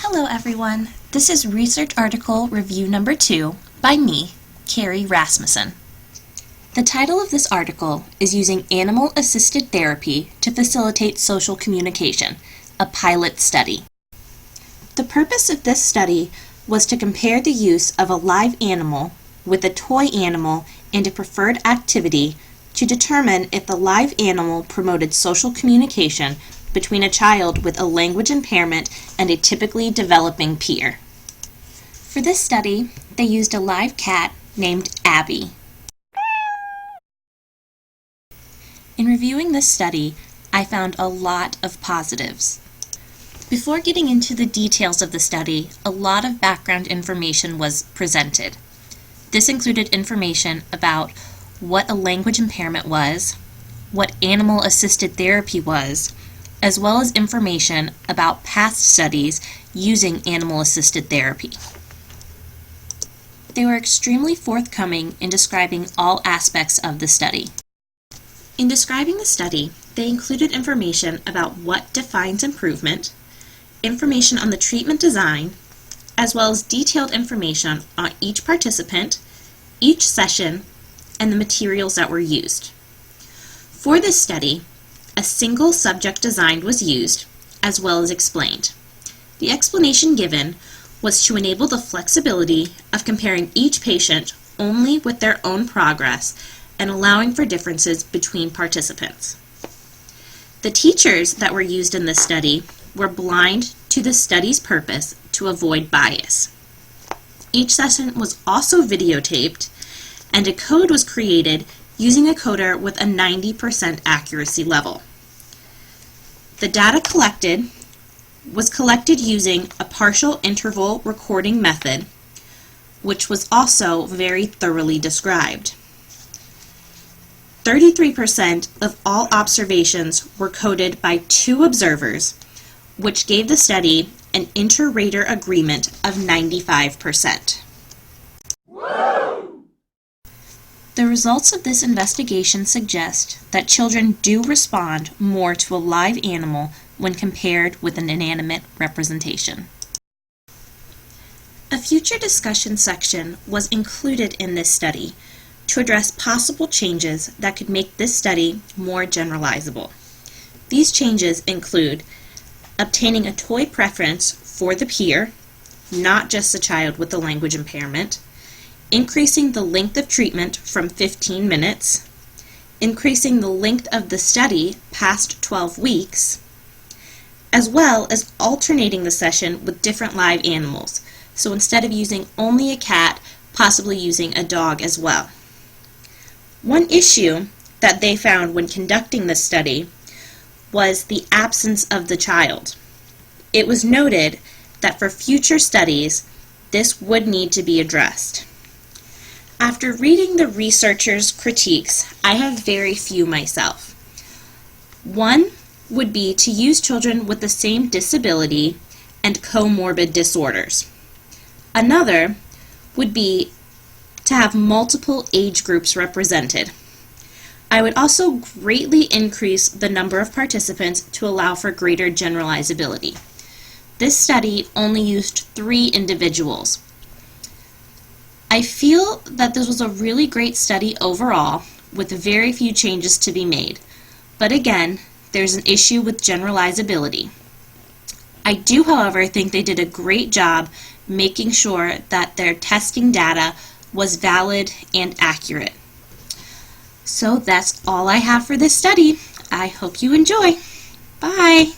Hello everyone, this is Research Article Review Number 2 by me, Carrie Rasmussen. The title of this article is Using Animal-Assisted Therapy to Facilitate Social Communication, a Pilot Study. The purpose of this study was to compare the use of a live animal with a toy animal and a preferred activity to determine if the live animal promoted social communication between a child with a language impairment and a typically developing peer. For this study, they used a live cat named Abby. In reviewing this study, I found a lot of positives. Before getting into the details of the study, a lot of background information was presented. This included information about what a language impairment was, what animal-assisted therapy was, as well as information about past studies using animal-assisted therapy. They were extremely forthcoming in describing all aspects of the study. In describing the study, they included information about what defines improvement, information on the treatment design, as well as detailed information on each participant, each session, and the materials that were used. For this study, a single subject design was used, as well as explained. The explanation given was to enable the flexibility of comparing each patient only with their own progress and allowing for differences between participants. The teachers that were used in this study were blind to the study's purpose to avoid bias. Each session was also videotaped, and a code was created using a coder with a 90% accuracy level. The data collected was collected using a partial interval recording method, which was also very thoroughly described. 33% of all observations were coded by 2 observers, which gave the study an inter-rater agreement of 95%. The results of this investigation suggest that children do respond more to a live animal when compared with an inanimate representation. A future discussion section was included in this study to address possible changes that could make this study more generalizable. These changes include obtaining a toy preference for the peer, not just the child with a language impairment, increasing the length of treatment from 15 minutes, increasing the length of the study past 12 weeks, as well as alternating the session with different live animals. So instead of using only a cat, possibly using a dog as well. One issue that they found when conducting this study was the absence of the child. It was noted that for future studies, this would need to be addressed. After reading the researchers' critiques, I have very few myself. One would be to use children with the same disability and comorbid disorders. Another would be to have multiple age groups represented. I would also greatly increase the number of participants to allow for greater generalizability. This study only used 3 individuals. I feel that this was a really great study overall, with very few changes to be made. But again, there's an issue with generalizability. I do, however, think they did a great job making sure that their testing data was valid and accurate. So that's all I have for this study. I hope you enjoy. Bye!